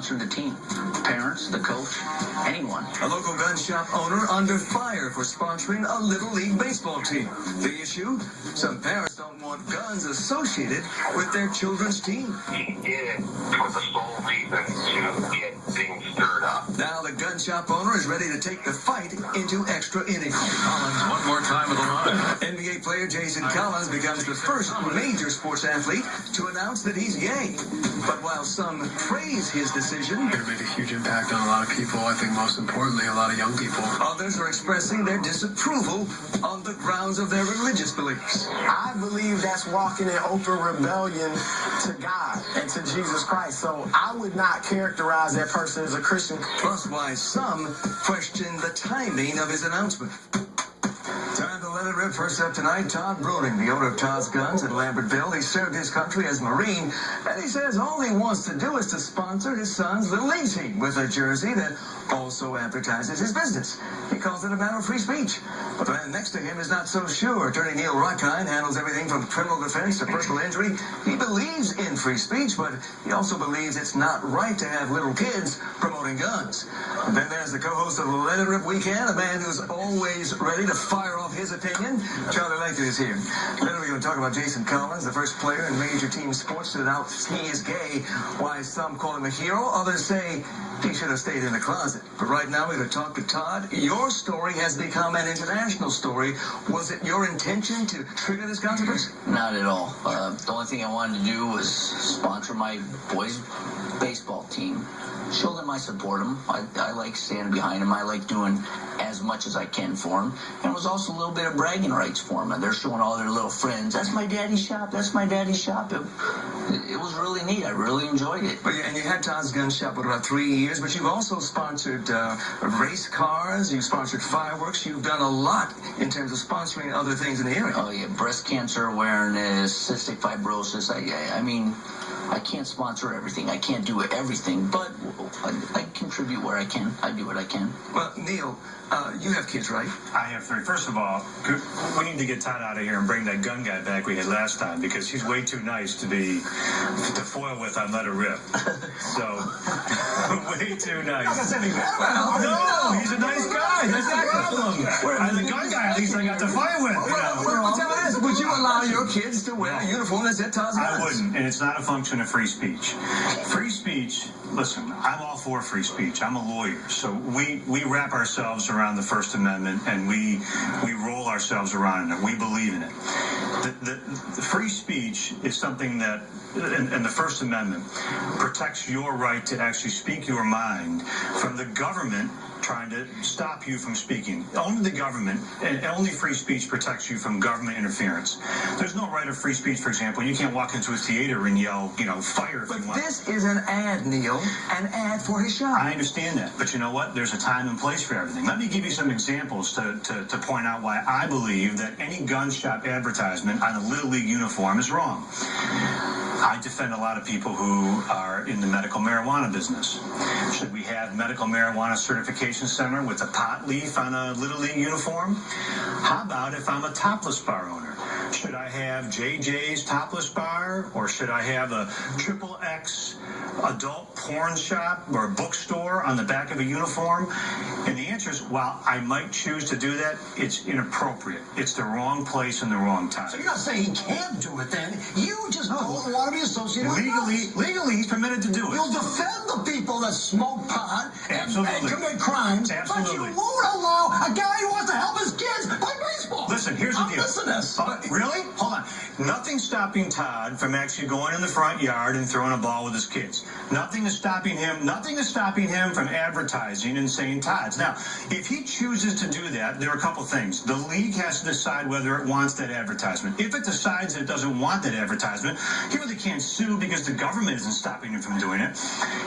sponsor the team. Parents, the coach, anyone. A local gun shop owner under fire for sponsoring a Little League baseball team. The issue? Some parents don't want guns associated with their children's team. He did it for the sole reason to get things stirred up. Now the gun shop owner is ready to take the fight into extra innings. Collins one more time at the line. NBA player Jason Collins becomes the first major sports athlete to announce that he's gay. But while some praise his decision, it made a huge impact on a lot of people. I think most importantly, a lot of young people. Others are expressing their disapproval on the grounds of their religious beliefs. I believe that's walking in open rebellion to God and to Jesus Christ. So I would not characterize that person as a Christian. Plus why some question the timing of his announcement. Time to let it rip. First up tonight, Todd Bruning, the owner of Todd's Guns in Lambertville. He served his country as Marine, and he says all he wants to do is to sponsor his son's Little League team with a jersey that also advertises his business. He calls it a matter of free speech. But the man next to him is not so sure. Attorney Neil Rockind handles everything from criminal defense to personal injury. He believes in free speech, but he also believes it's not right to have little kids promoting guns. And then there's the co-host of Let It Rip Weekend, a man who's always ready to fire off his opinion. Charlie Lakin is here. Then we're going to talk about Jason Collins, the first player in major team sports to announce he is gay. Why some call him a hero, others say he should have stayed in the closet. But right now we're going to talk to Todd. Your story has become an international story. Was it your intention to trigger this controversy? Not at all. The only thing I wanted to do was sponsor my boys' baseball team. Show them I support them. I like standing behind them. I like doing as much as I can for them. And it was also a little bit of bragging rights for them. And they're showing all their little friends, that's my daddy's shop, that's my daddy's shop. It was really neat. I really enjoyed it. But, and you had Todd's Gun Shop for about 3 years, but you've also sponsored race cars, you've sponsored fireworks, you've done a lot in terms of sponsoring other things in the area. Oh, yeah, breast cancer awareness, cystic fibrosis. I mean, I can't sponsor everything. I can't do everything, but I contribute where I can. I do what I can. Well, Neil, you have kids, right? I have 3. First of all, we need to get Todd out of here and bring that gun guy back we had last time, because he's way too nice to foil with on Let It Rip. So, way too nice. No, he's a nice guy. That's not a problem. I'm the gun guy, at least I got to fight with. Well, tell me this. Would you allow your kids to wear a uniform that said Todd's Guns? I wouldn't, and it's not a function of free speech. Free speech, listen, I'm all for free speech. I'm a lawyer, so we wrap ourselves around the First Amendment, and we roll ourselves around in it. We believe in it. The free speech is something that, and the First Amendment protects your right to actually speak your mind from the government trying to stop you from speaking. Only the government, and only free speech protects you from government interference. There's no right of free speech, for example. You can't walk into a theater and yell, fire if you want. But this is an ad, Neil, an ad for his shop. I understand that, but you know what? There's a time and place for everything. Let me give you some examples to point out why I believe that any gun shop advertisement on a Little League uniform is wrong. I defend a lot of people who are in the medical marijuana business. Should we have medical marijuana certification center with a pot leaf on a Little League uniform? How about if I'm a topless bar owner? Should I have JJ's Topless Bar, or should I have a XXX adult porn shop or a bookstore on the back of a uniform? And the answer is, while I might choose to do that, it's inappropriate. It's the wrong place and the wrong time. So you're not saying he can't do it then. You just don't want to be associated with guns. Legally, he's permitted to do it. You'll defend the people that smoke pot and commit crimes, Absolutely. but you won't allow a guy who wants to help his kids play baseball. Listen, here's the deal. Listen to this. Really? Hold on. Nothing's stopping Todd from actually going in the front yard and throwing a ball with his kids. Nothing is stopping him from advertising and saying Todd's. Now, if he chooses to do that, there are a couple things. The league has to decide whether it wants that advertisement. If it decides that it doesn't want that advertisement, he really can't sue because the government isn't stopping him from doing it.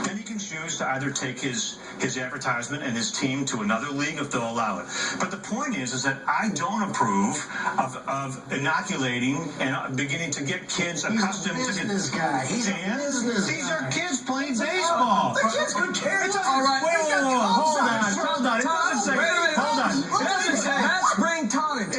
Then he can choose to either take his advertisement and his team to another league if they'll allow it. But the point is that I don't approve of inoculating and beginning to get kids accustomed to this guy. He's a business These guy. are kids playing baseball. The kids could care less. All right. Hold on. It doesn't say. Wait a minute. Hold on. It doesn't say. Let's bring Todd in.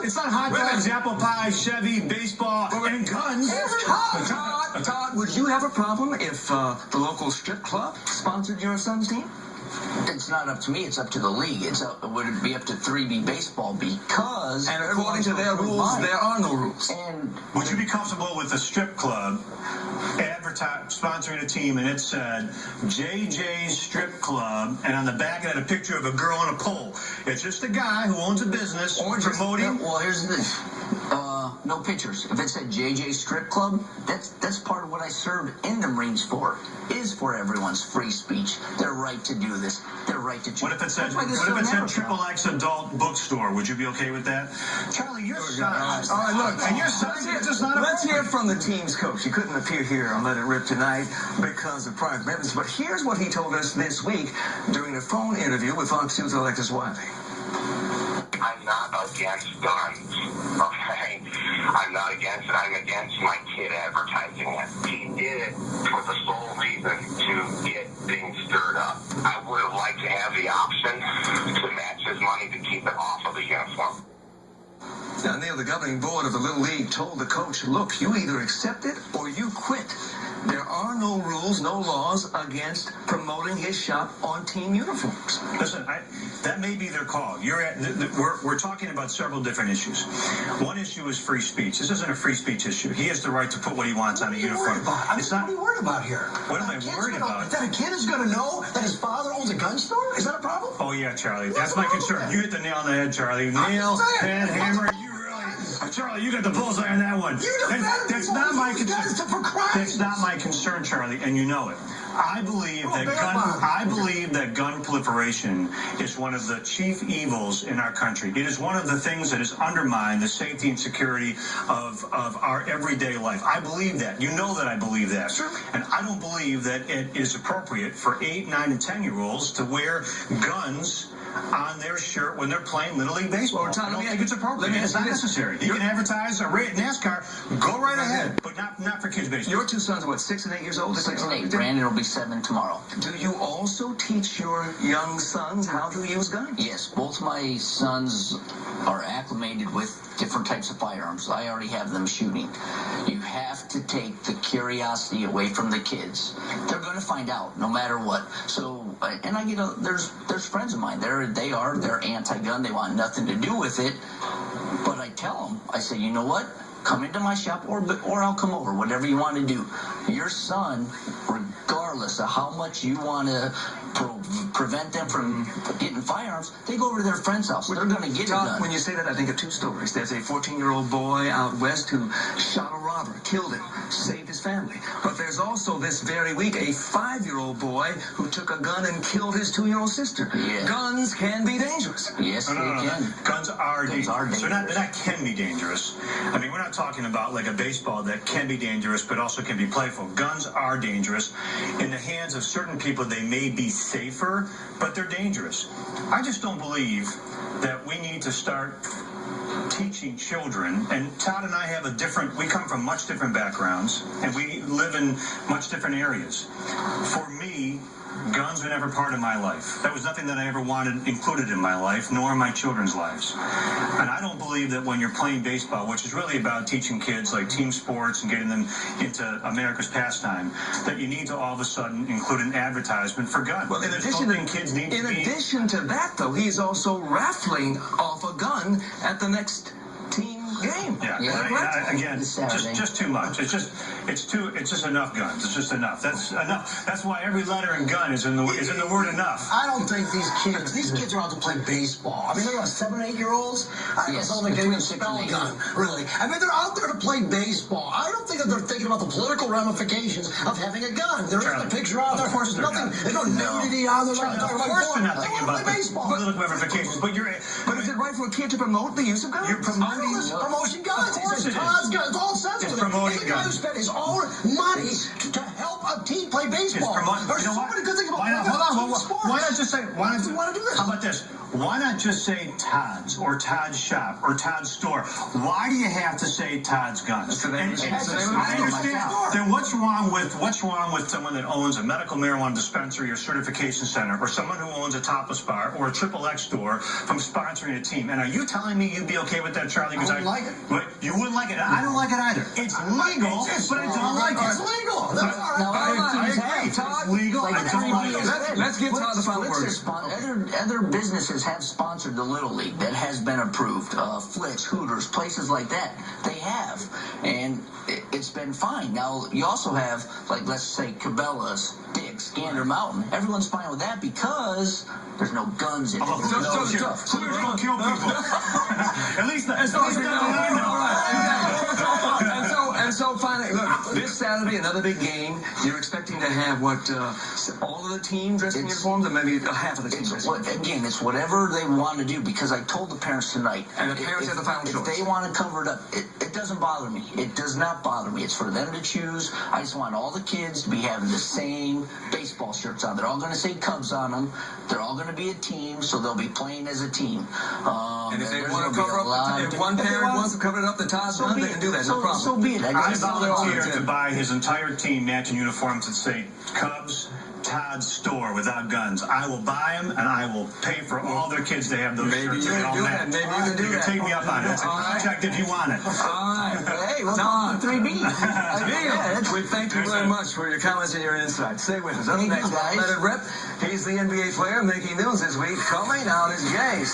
It's not hot dogs, apple pie, Chevy, baseball, and guns. Todd Todd, would you have a problem if the local strip club sponsored your son's team? It's not up to me. It's up to the league. Would it be up to 3B baseball because... And according to their rules, there are no rules. And would you be comfortable with the strip club sponsoring a team and it said JJ's Strip Club, and on the back it had a picture of a girl on a pole? It's just a guy who owns a business promoting. Well, here's this. No pictures. If it said JJ's Strip Club, that's part of what I served in the Marines for. Is for everyone's free speech. Their right to do this. Their right to choose. What if it said Triple X Adult Bookstore? Would you be okay with that? Charlie, your son. All right, look. And your son is not. Let's hear from the team's coach. He couldn't appear here on Let It Rip tonight because of private commitments, but here's what he told us this week during a phone interview with Fox News Alexis Wiley. I'm not against guns, okay? I'm not against it. I'm against my kid advertising it. He did it for the sole reason to get things stirred up. I would have liked to have the option to match his money to keep it off of the uniform. Now, Neil, the governing board of the Little League told the coach, look, you either accept it or you quit. There are no rules, no laws against promoting his shop on team uniforms. Listen, that may be their call. We're talking about several different issues. One issue is free speech. This isn't a free speech issue. He has the right to put what he wants on a uniform. What are you worried about here? What am I worried about? That a kid is going to know that his father owns a gun store? Is that a problem? Oh, yeah, Charlie. That's my concern. You hit the nail on the head, Charlie. Nail, head, hammer. Charlie, you got the bullseye on that one. That's not my concern. That's not my concern, Charlie, and you know it. I believe that gun proliferation is one of the chief evils in our country. It is one of the things that has undermined the safety and security of our everyday life. I believe that. You know that I believe that. Sure. And I don't believe that it is appropriate for 8, 9, and 10-year-olds to wear guns on their shirt when they're playing Little League baseball. I don't think it's appropriate. It's not necessary. You can advertise a NASCAR, go right ahead, but not for kids baseball. Your two sons are what, 6 and 8 years old? 6 and 8. Brandon will be 7 tomorrow. Do you also teach your young sons how to use guns? Yes, both my sons are acclimated with different types of firearms. I already have them shooting. You have to take the curiosity away from the kids. They're going to find out no matter what. So, and I get there's friends of mine. They're anti-gun. They want nothing to do with it. But I tell them, I say, you know what? Come into my shop or I'll come over, whatever you want to do. Your son, regardless of how much you want to prevent them from getting firearms, they go over to their friend's house. They're going to get a gun. When you say that, I think of two stories. There's a 14-year-old boy out west who shot a robber, killed him, saved his family. But there's also this very week a 5-year-old boy who took a gun and killed his 2-year-old sister. Yeah. Guns can be dangerous. Yes, they can. Guns are dangerous. They're not can be dangerous. I mean, we're not talking about like a baseball that can be dangerous but also can be playful. Guns are dangerous. In the hands of certain people, they may be safer, but they're dangerous. I just don't believe that we need to start teaching children, and Todd and I have we come from much different backgrounds, and we live in much different areas. For me, guns were never part of my life. That was nothing that I ever wanted included in my life, nor in my children's lives. And I don't believe that when you're playing baseball, which is really about teaching kids like team sports and getting them into America's pastime, that you need to all of a sudden include an advertisement for guns. Well, in addition to that, though, he's also raffling off a gun at the next team game. Yeah. Again, just too much. It's just enough guns. It's just enough. That's enough. That's why every letter in gun is in the word enough. I don't think these kids are out to play baseball. I mean, they're about 7 and 8 year olds. I don't think they even spell a gun, really. I mean, they're out there to play baseball. I don't think that they're thinking about the political ramifications of having a gun. There isn't a picture out there. There's nothing. There's no nudity on there. Of course they're not thinking about the political ramifications. But is it right for a kid to promote the use of guns? You're promoting promotion guns. It's Todd's guns. It's all sensitive. It's promoting guns. He's the guy who spent his own money to help a team play baseball. There's so many good things about sports. Why not just say? Why not do you want to do this? How about this? Why not just say Todd's or Todd's shop or Todd's store? Why do you have to say Todd's guns? I understand. Then what's wrong with someone that owns a medical marijuana dispensary or certification center, or someone who owns a topless bar or a Triple X store from sponsoring a team? And are you telling me you'd be okay with that, Charlie? I wouldn't like it. You wouldn't like it. I don't like it either. It's legal, but I don't like it. It's legal. That's all right. Now, I agree. It's legal. Like I don't like it. Let's give Todd the final word. Other businesses have sponsored the Little League that has been approved. Flitch, Hooters, places like that, they have, and it's been fine. Now you also have, like, let's say Cabela's, Dick's, Gander Mountain. Everyone's fine with that because there's no guns in it. So we're gonna kill people. At least that's And so finally, look, this Saturday, another big game. You're expecting to have what? All of the team dressed in uniforms, and maybe half of the team dressed in uniforms. Again, it's whatever they want to do, because I told the parents tonight. And the parents have the final choice. If they want to cover it up, it doesn't bother me. It does not bother me. It's for them to choose. I just want all the kids to be having the same baseball shirts on. They're all going to say Cubs on them. They're all going to be a team, so they'll be playing as a team. And if they want to cover up, if one parent wants to cover it up, the Todd's done, they can do that. No problem. So be it. I volunteer to buy his entire team matching uniforms that say Cubs, Todd's store without guns. I will buy them, and I will pay for all their kids to have those Maybe shirts. you can do that. Maybe you can do You that. can take me up on it. It's a contract if you want it. All right. Hey, what's on 3B? We thank you very much for your comments and your insights. Stay with us. Up Thank you, next, guys. Let It Rip. He's the NBA player making news this week. Coming out is Jay.